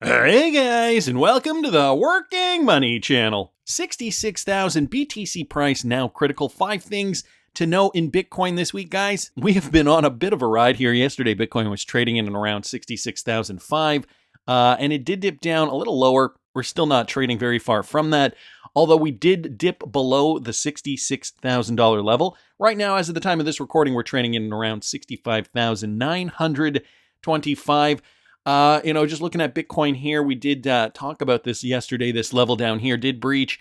Hey guys, and welcome to the Working Money channel. 66,000 BTC price now critical. 5 things to know in Bitcoin this week, guys. We have been on a bit of a ride here. Yesterday, Bitcoin was trading in and around 66,005, and it did dip down a little lower. We're still not trading very far from that, although we did dip below the $66,000 level. Right now, as of the time of this recording, we're trading in and around 65,925. Just looking at Bitcoin here, we did talk about this yesterday. This level down here did breach.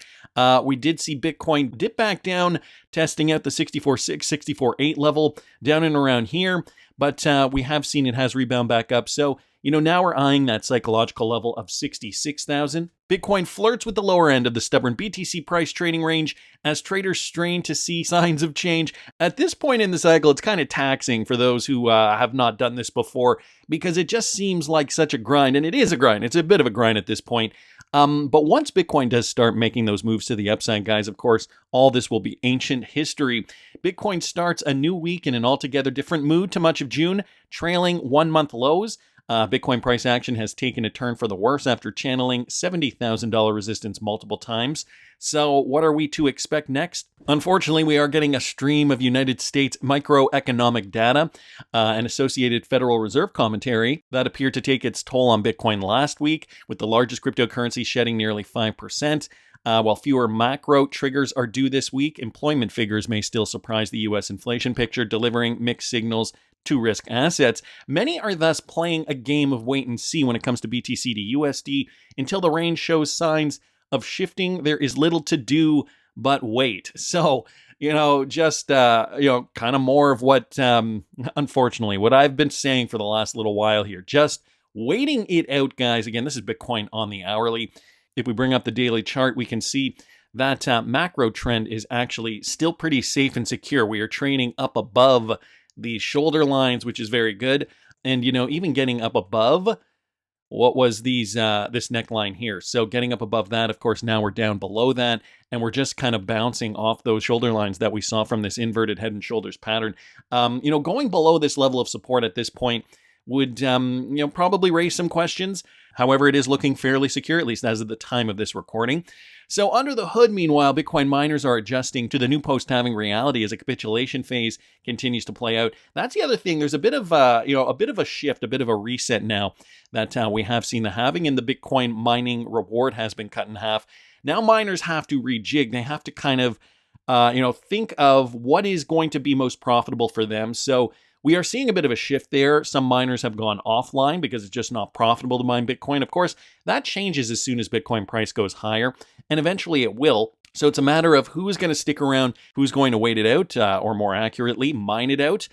We did see Bitcoin dip back down, testing out the 64.6, 64.8 level down and around here. But we have seen it has rebound back up. So, now we're eyeing that psychological level of 66,000. Bitcoin flirts with the lower end of the stubborn BTC price trading range as traders strain to see signs of change. At this point in the cycle, it's kind of taxing for those who have not done this before because it just seems like such a grind, and it is a grind. It's a bit of a grind at this point. But once Bitcoin does start making those moves to the upside, guys, of course, all this will be ancient history. Bitcoin starts a new week in an altogether different mood to much of June, trailing 1-month lows. Bitcoin price action has taken a turn for the worse after channeling $70,000 resistance multiple times. So what are we to expect next? Unfortunately, we are getting a stream of United States microeconomic data and associated Federal Reserve commentary that appeared to take its toll on Bitcoin last week, with the largest cryptocurrency shedding nearly 5%. While fewer macro triggers are due this week, employment figures may still surprise the U.S. inflation picture, delivering mixed signals to risk assets. Many are thus playing a game of wait and see when it comes to BTC to USD. Until the range shows signs of shifting, there is little to do but wait. So, kind of more of what, unfortunately, what I've been saying for the last little while here. Just waiting it out, guys. Again, this is Bitcoin on the hourly. If we bring up the daily chart, we can see that macro trend is actually still pretty safe and secure. We are trading up above the shoulder lines, which is very good. And, even getting up above what was this neckline here. So getting up above that, of course, now we're down below that, and we're just kind of bouncing off those shoulder lines that we saw from this inverted head and shoulders pattern. Going below this level of support at this point would, probably raise some questions. However, it is looking fairly secure, at least as of the time of this recording. So under the hood, meanwhile, Bitcoin miners are adjusting to the new post-halving reality as a capitulation phase continues to play out. That's the other thing. There's a bit of a shift, a bit of a reset now that we have seen the halving, and the Bitcoin mining reward has been cut in half. Now miners have to rejig. They have to kind of, think of what is going to be most profitable for them. So we are seeing a bit of a shift there. Some miners have gone offline because it's just not profitable to mine Bitcoin. Of course, that changes as soon as Bitcoin price goes higher, and eventually it will. So it's a matter of who is going to stick around, who's going to wait it out, or more accurately, mine it out.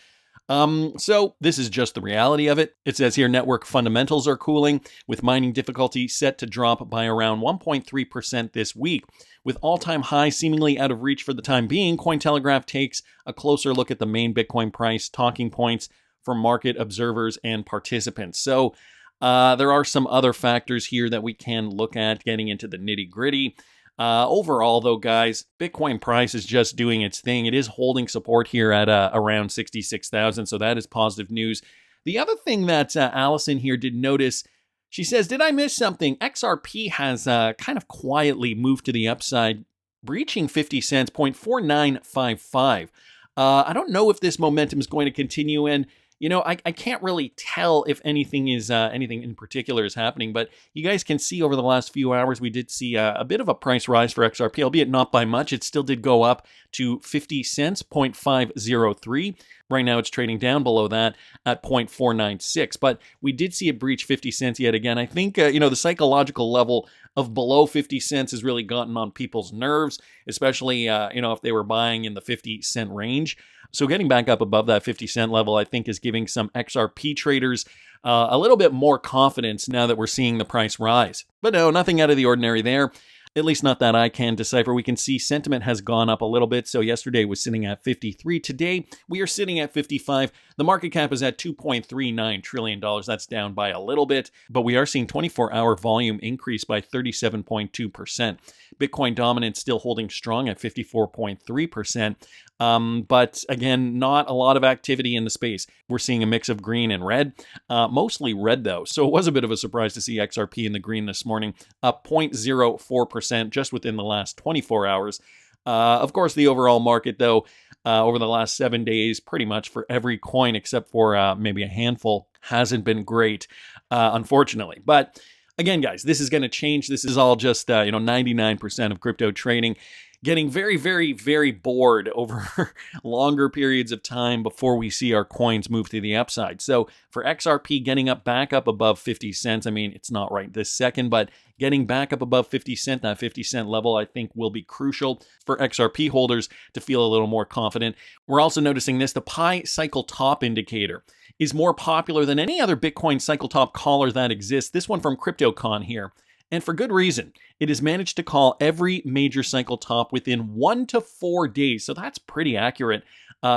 So this is just the reality of it. It says here network fundamentals are cooling, with mining difficulty set to drop by around 1.3% this week. With all-time high seemingly out of reach for the time being, Cointelegraph takes a closer look at the main Bitcoin price talking points for market observers and participants. So there are some other factors here that we can look at getting into the nitty-gritty. Overall, though, guys, Bitcoin price is just doing its thing. It is holding support here at around 66,000, so that is positive news. The other thing that Allison here did notice, she says, did I miss something? XRP has kind of quietly moved to the upside, breaching 50 cents, 0.4955. I don't know if this momentum is going to continue, and I can't really tell if anything in particular is happening, but you guys can see over the last few hours, we did see a bit of a price rise for XRP, albeit not by much. It still did go up to 50 cents, 0.503. Right now, it's trading down below that at 0.496, but we did see it breach 50 cents yet again. I think, the psychological level of below 50 cents has really gotten on people's nerves, especially, if they were buying in the 50 cent range. So getting back up above that 50 cent level, I think, is giving some XRP traders a little bit more confidence now that we're seeing the price rise. But no, nothing out of the ordinary there. At least not that I can decipher. We can see sentiment has gone up a little bit. So yesterday was sitting at 53. Today, we are sitting at 55. The market cap is at $2.39 trillion. That's down by a little bit, but we are seeing 24-hour volume increase by 37.2%. Bitcoin dominance still holding strong at 54.3%. But again, not a lot of activity in the space. We're seeing a mix of green and red, mostly red though. So it was a bit of a surprise to see XRP in the green this morning, up 0.04% just within the last 24 hours. Of course, the overall market though, over the last 7 days, pretty much for every coin except for maybe a handful, hasn't been great, unfortunately. But again, guys, this is going to change. This is all just 99% of crypto trading getting very, very, very bored over longer periods of time before we see our coins move to the upside. So for XRP getting back up above 50 cents, I mean, it's not right this second, but getting back up above 50 cent, that 50 cent level, I think will be crucial for XRP holders to feel a little more confident. We're also noticing this, the Pi cycle top indicator is more popular than any other Bitcoin cycle top caller that exists. This one from CryptoCon here. And for good reason. It has managed to call every major cycle top within 1 to 4 days. So that's pretty accurate.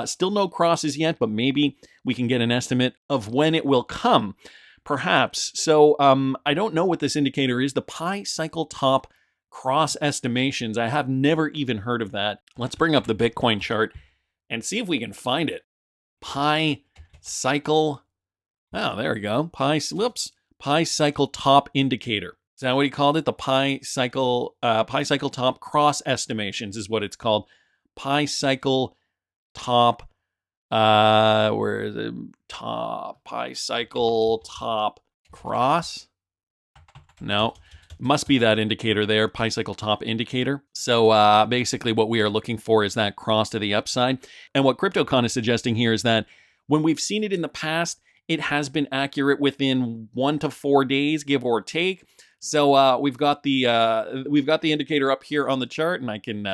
Still no crosses yet, but maybe we can get an estimate of when it will come, perhaps. So I don't know what this indicator is. The Pi cycle top cross estimations. I have never even heard of that. Let's bring up the Bitcoin chart and see if we can find it. Pi cycle. Oh, there we go. Pi cycle top indicator. Is that what he called it? The Pi cycle top cross estimations is what it's called. Pi cycle top, where is it? Pi cycle top cross? No, must be that indicator there, Pi cycle top indicator. So basically what we are looking for is that cross to the upside. And what CryptoCon is suggesting here is that when we've seen it in the past, it has been accurate within 1 to 4 days, give or take. So we've got the indicator up here on the chart, and I can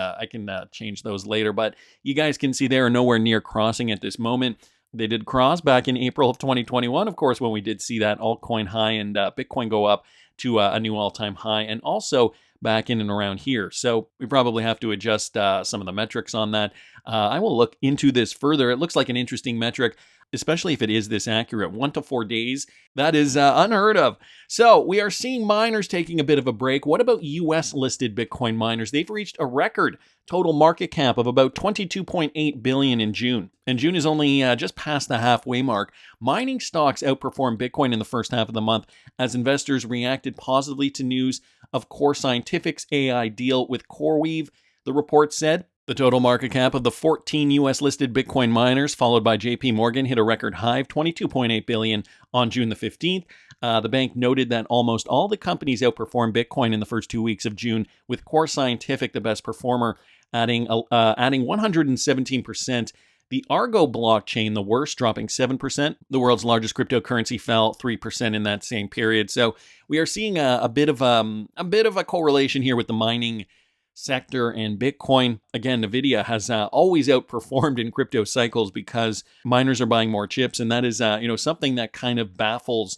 change those later. But you guys can see they are nowhere near crossing at this moment. They did cross back in April of 2021, of course, when we did see that altcoin high and Bitcoin go up to a new all-time high, and also back in and around here. So we probably have to adjust some of the metrics on that. I will look into this further. It looks like an interesting metric, especially if it is this accurate. 1 to 4 days, that is unheard of. So we are seeing miners taking a bit of a break. What about US listed Bitcoin miners? They've reached a record total market cap of about $22.8 billion in June. And June is only just past the halfway mark. Mining stocks outperformed Bitcoin in the first half of the month as investors reacted positively to news of Core Scientific's AI deal with CoreWeave. The report said the total market cap of the 14 US listed Bitcoin miners, followed by JP Morgan, hit a record high of $22.8 billion on June the 15th. The bank noted that almost all the companies outperformed Bitcoin in the first 2 weeks of June, with Core Scientific the best performer, adding 117%. The ALGO blockchain, the worst, dropping 7%. The world's largest cryptocurrency fell 3% in that same period. So we are seeing a bit of a correlation here with the mining sector and Bitcoin. Again, NVIDIA has always outperformed in crypto cycles because miners are buying more chips, and that is something that kind of baffles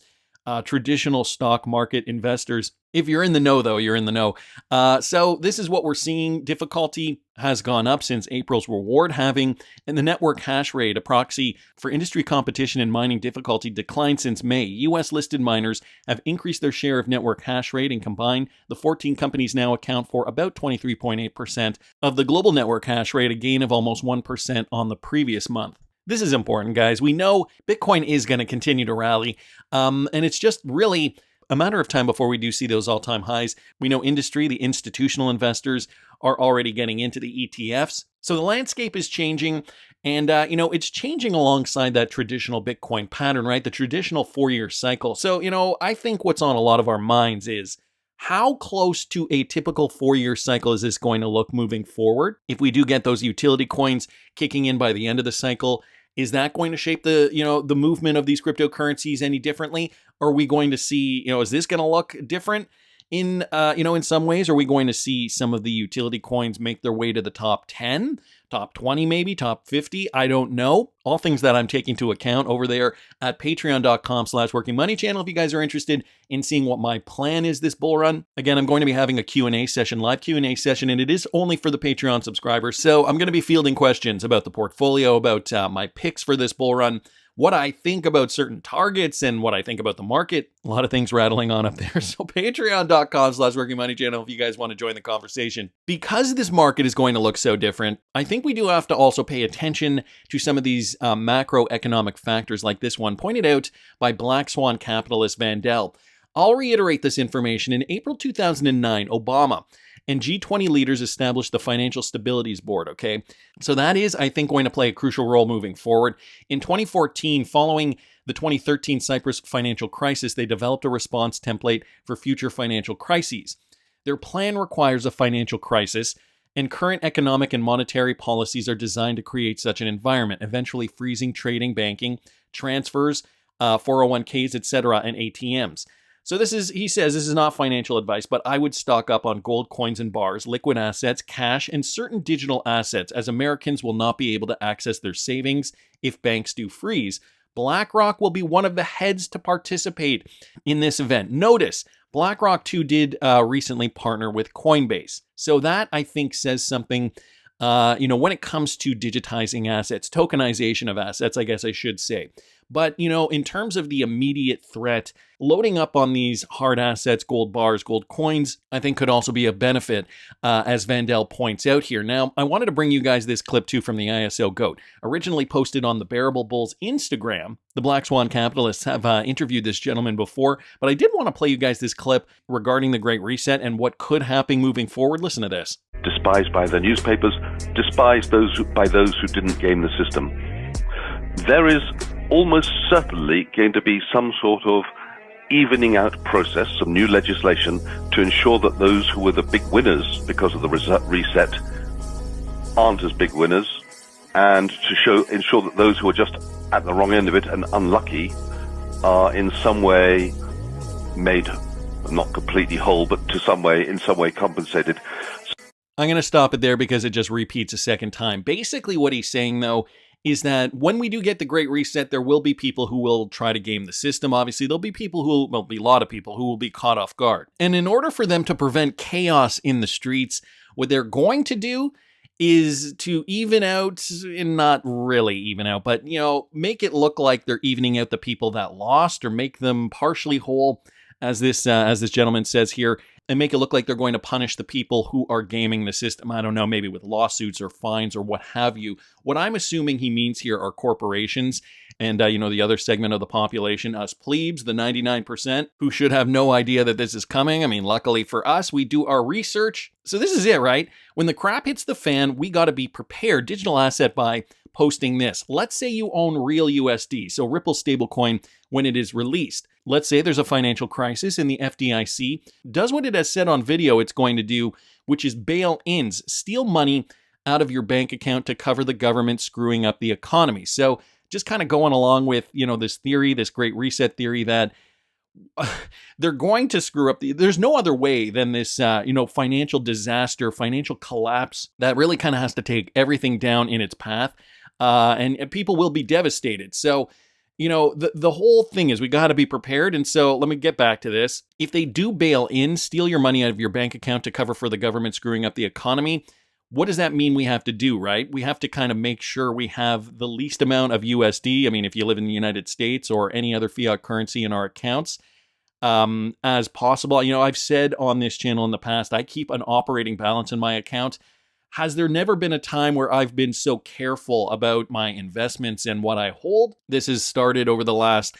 traditional stock market investors. If you're in the know, though, you're in the know. So this is what we're seeing. Difficulty has gone up since April's reward halving, and the network hash rate, a proxy for industry competition and mining difficulty, declined since May. US listed miners have increased their share of network hash rate, and combined, the 14 companies now account for about 23.8% of the global network hash rate, a gain of almost 1% on the previous month. This is important, guys. We know Bitcoin is going to continue to rally, and it's just really a matter of time before we do see those all-time highs. We know industry, the institutional investors, are already getting into the ETFs. So the landscape is changing, and it's changing alongside that traditional Bitcoin pattern, right? The traditional 4-year cycle. So, I think what's on a lot of our minds is, how close to a typical 4-year cycle is this going to look moving forward? If we do get those utility coins kicking in by the end of the cycle, is that going to shape the movement of these cryptocurrencies any differently? Or are we going to see, is this going to look different in some ways? Are we going to see some of the utility coins make their way to the top 10, top 20 maybe, top 50? I don't know. All things that I'm taking into account over there at patreon.com/workingmoneychannel if you guys are interested in seeing what my plan is this bull run. Again, I'm going to be having a Q&A session, live Q&A session, and it is only for the Patreon subscribers. So I'm going to be fielding questions about the portfolio, about my picks for this bull run, what I think about certain targets and what I think about the market. A lot of things rattling on up there. So patreon.com/workingmoney channel if you guys want to join the conversation. Because this market is going to look so different, I think we do have to also pay attention to some of these macroeconomic factors like this one pointed out by Black Swan capitalist Vandel. I'll reiterate this information. In April 2009, Obama and G20 leaders established the Financial Stabilities Board, okay? So that is, I think, going to play a crucial role moving forward. In 2014, following the 2013 Cyprus financial crisis, they developed a response template for future financial crises. Their plan requires a financial crisis, and current economic and monetary policies are designed to create such an environment, eventually freezing trading, banking, transfers, 401ks, etc., and ATMs. So he says this is not financial advice, but I would stock up on gold coins and bars, liquid assets, cash, and certain digital assets, as Americans will not be able to access their savings if banks do freeze. BlackRock will be one of the heads to participate in this event. Notice, BlackRock too did recently partner with Coinbase. So that, I think, says something, when it comes to digitizing assets, tokenization of assets, I guess I should say. But, in terms of the immediate threat, loading up on these hard assets, gold bars, gold coins, I think could also be a benefit, as Vandel points out here. Now, I wanted to bring you guys this clip too from the ISO GOAT, originally posted on the Bearable Bulls Instagram. The Black Swan capitalists have interviewed this gentleman before, but I did want to play you guys this clip regarding the Great Reset and what could happen moving forward. Listen to this. Despised by the newspapers, despised by those who didn't game the system. There is almost certainly going to be some sort of evening out process, some new legislation to ensure that those who were the big winners because of the reset aren't as big winners, and to ensure that those who are just at the wrong end of it and unlucky are in some way made not completely whole, but in some way compensated. I'm going to stop it there because it just repeats a second time. Basically what he's saying, though, is that when we do get the Great Reset, there will be people who will try to game the system. Obviously, there'll be a lot of people who will be caught off guard. And in order for them to prevent chaos in the streets, what they're going to do is to even out, and not really even out, but, make it look like they're evening out the people that lost, or make them partially whole, as this gentleman says here, and make it look like they're going to punish the people who are gaming the system. I don't know, maybe with lawsuits or fines or what have you. What I'm assuming he means here are corporations and, the other segment of the population, us plebes, the 99%, who should have no idea that this is coming. I mean, luckily for us, we do our research. So this is it, right? When the crap hits the fan, we got to be prepared. Digital asset by posting this. Let's say you own real USD, so Ripple stablecoin, when it is released. Let's say there's a financial crisis and the FDIC does what it has said on video it's going to do, which is bail-ins, steal money out of your bank account to cover the government screwing up the economy. So just kind of going along with, this theory, this Great Reset theory that they're going to screw up. There's no other way than this, financial disaster, financial collapse that really kind of has to take everything down in its path. And people will be devastated. So, the whole thing is we got to be prepared. And so let me get back to this. If they do bail in, steal your money out of your bank account to cover for the government screwing up the economy, what does that mean we have to do, right? We have to kind of make sure we have the least amount of USD. I mean, if you live in the United States or any other fiat currency in our accounts, as possible. I've said on this channel in the past, I keep an operating balance in my account. Has there never been a time where I've been so careful about my investments and what I hold? This has started over the last,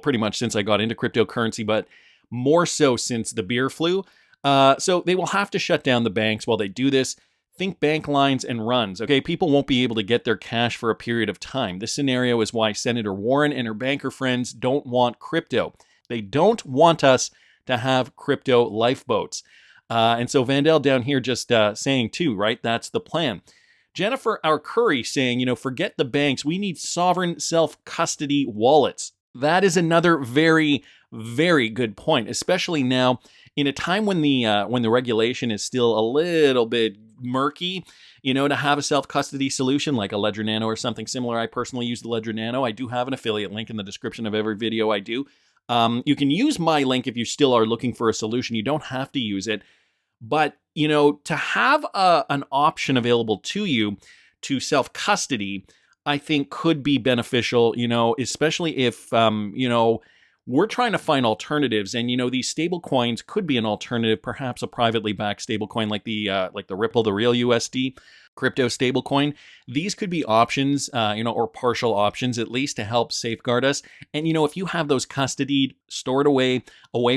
pretty much since I got into cryptocurrency, but more so since the beer flu. So they will have to shut down the banks while they do this. Think bank lines and runs. Okay, people won't be able to get their cash for a period of time. This scenario is why Senator Warren and her banker friends don't want crypto. They don't want us to have crypto lifeboats. And so Vandel down here just saying too, right? That's the plan. Jennifer Curry saying, forget the banks. We need sovereign self-custody wallets. That is another very, very good point, especially now in a time when the regulation is still a little bit murky, to have a self-custody solution like a Ledger Nano or something similar. I personally use the Ledger Nano. I do have an affiliate link in the description of every video I do. You can use my link if you still are looking for a solution. You don't have to use it. But, to have an option available to you to self-custody, I think could be beneficial, especially if, we're trying to find alternatives, and these stable coins could be an alternative, perhaps a privately backed stable coin like the Ripple, the real USD crypto stable coin. These could be options, or partial options at least, to help safeguard us. And if you have those custodied, stored away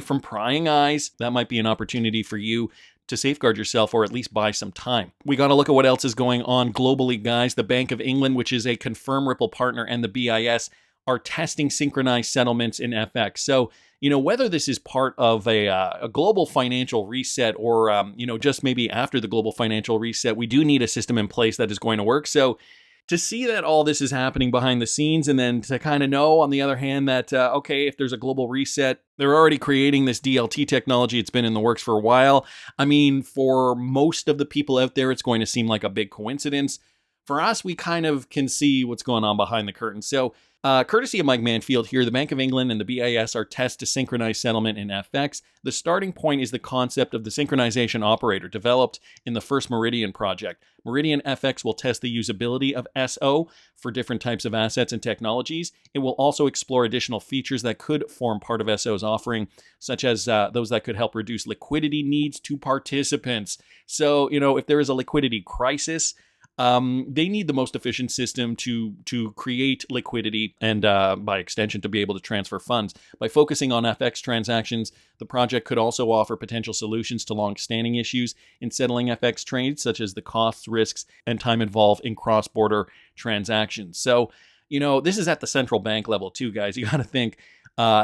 from prying eyes, that might be an opportunity for you to safeguard yourself, or at least buy some time. We got to look at what else is going on globally, guys. The Bank of England, which is a confirmed Ripple partner, and the BIS are testing synchronized settlements in FX. So, whether this is part of a global financial reset, or, just maybe after the global financial reset, we do need a system in place that is going to work. So to see that all this is happening behind the scenes, and then to kind of know, on the other hand, that, okay, if there's a global reset, they're already creating this DLT technology. It's been in the works for a while. I mean, for most of the people out there, it's going to seem like a big coincidence. For us, we kind of can see what's going on behind the curtain. So, courtesy of Mike Manfield here, the Bank of England and the BIS are tests to synchronize settlement in FX. The starting point is the concept of the synchronization operator developed in the first Meridian project. Meridian FX will test the usability of SO for different types of assets and technologies. It will also explore additional features that could form part of SO's offering, such as those that could help reduce liquidity needs to participants. So, if there is a liquidity crisis, they need the most efficient system to create liquidity, and by extension to be able to transfer funds. By focusing on FX transactions, the project could also offer potential solutions to long-standing issues in settling FX trades, such as the costs, risks, and time involved in cross-border transactions. So, this is at the central bank level too, guys. You got to think,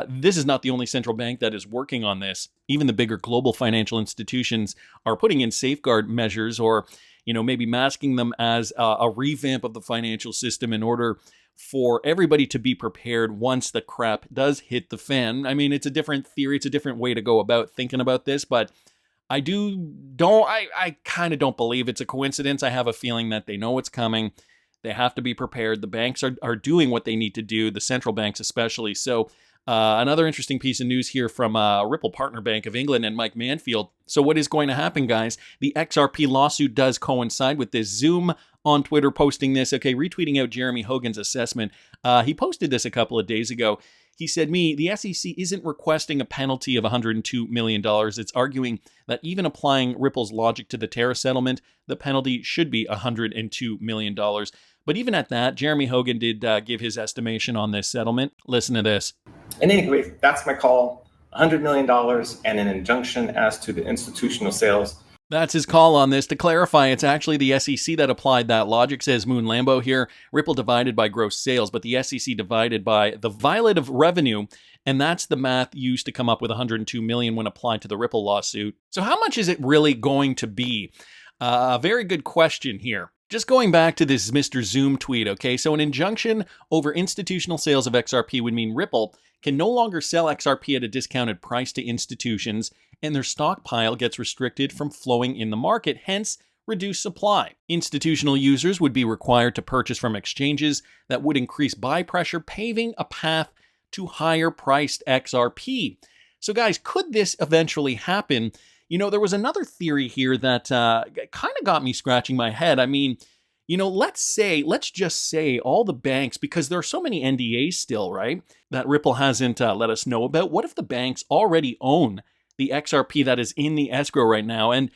this is not the only central bank that is working on this. Even the bigger global financial institutions are putting in safeguard measures, or maybe masking them as a revamp of the financial system in order for everybody to be prepared once the crap does hit the fan. I mean, it's a different theory. It's a different way to go about thinking about this, but I kind of don't believe it's a coincidence. I have a feeling that they know what's coming. They have to be prepared. The banks are doing what they need to do, the central banks especially. So, another interesting piece of news here from Ripple Partner Bank of England and Mike Manfield. So what is going to happen, guys? The XRP lawsuit does coincide with this. Zoom on Twitter posting this, retweeting out Jeremy Hogan's assessment. He posted this a couple of days ago. He said, the SEC isn't requesting a penalty of $102 million. It's arguing that even applying Ripple's logic to the Terra settlement, the penalty should be $102 million. But even at that, Jeremy Hogan did give his estimation on this settlement. Listen to this. In any case, that's my call, $100 million and an injunction as to the institutional sales. That's his call on this. To clarify, it's actually the SEC that applied that logic, says Moon Lambo here. Ripple divided by gross sales, but the SEC divided by the violative revenue, and that's the math used to come up with $102 million when applied to the Ripple lawsuit. So how much is it really going to be? A very good question here. Just going back to this Mr. Zoom tweet, so an injunction over institutional sales of XRP would mean Ripple can no longer sell XRP at a discounted price to institutions, and their stockpile gets restricted from flowing in the market, hence reduced supply. Institutional users would be required to purchase from exchanges that would increase buy pressure, paving a path to higher priced XRP. So guys, could this eventually happen? There was another theory here that kind of got me scratching my head. I mean, let's just say all the banks, because there are so many NDAs still, right, that Ripple hasn't let us know about. What if the banks already own the XRP that is in the escrow right now? And,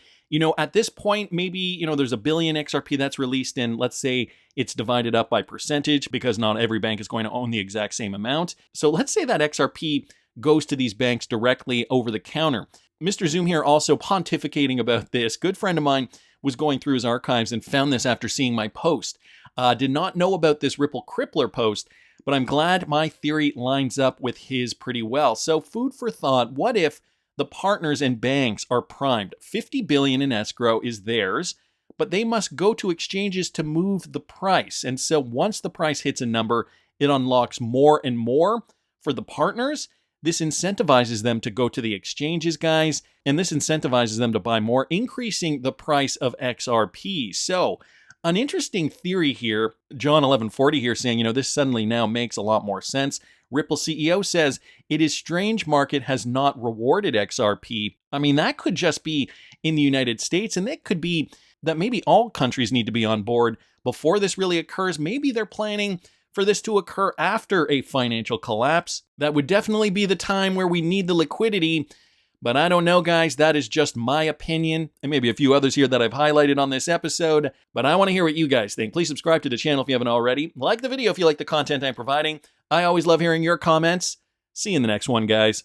at this point, maybe, there's 1 billion XRP that's released, and let's say it's divided up by percentage, because not every bank is going to own the exact same amount. So let's say that XRP goes to these banks directly over the counter. Mr. Zoom here also pontificating about this. Good friend of mine was going through his archives and found this after seeing my post. Did not know about this Ripple Crippler post, but I'm glad my theory lines up with his pretty well. So food for thought, what if the partners and banks are primed? 50 billion in escrow is theirs, but they must go to exchanges to move the price. And so once the price hits a number, it unlocks more and more for the partners. This incentivizes them to go to the exchanges, guys, and this incentivizes them to buy more, increasing the price of XRP. So, an interesting theory here, John 1140 here saying, this suddenly now makes a lot more sense. Ripple CEO says, it is strange market has not rewarded XRP. I mean, that could just be in the United States, and it could be that maybe all countries need to be on board before this really occurs. Maybe they're planning for this to occur after a financial collapse. That would definitely be the time where we need the liquidity. But I don't know, guys. That is just my opinion, and maybe a few others here that I've highlighted on this episode. But I want to hear what you guys think. Please subscribe to the channel if you haven't already. Like the video if you like the content I'm providing. I always love hearing your comments. See you in the next one, guys.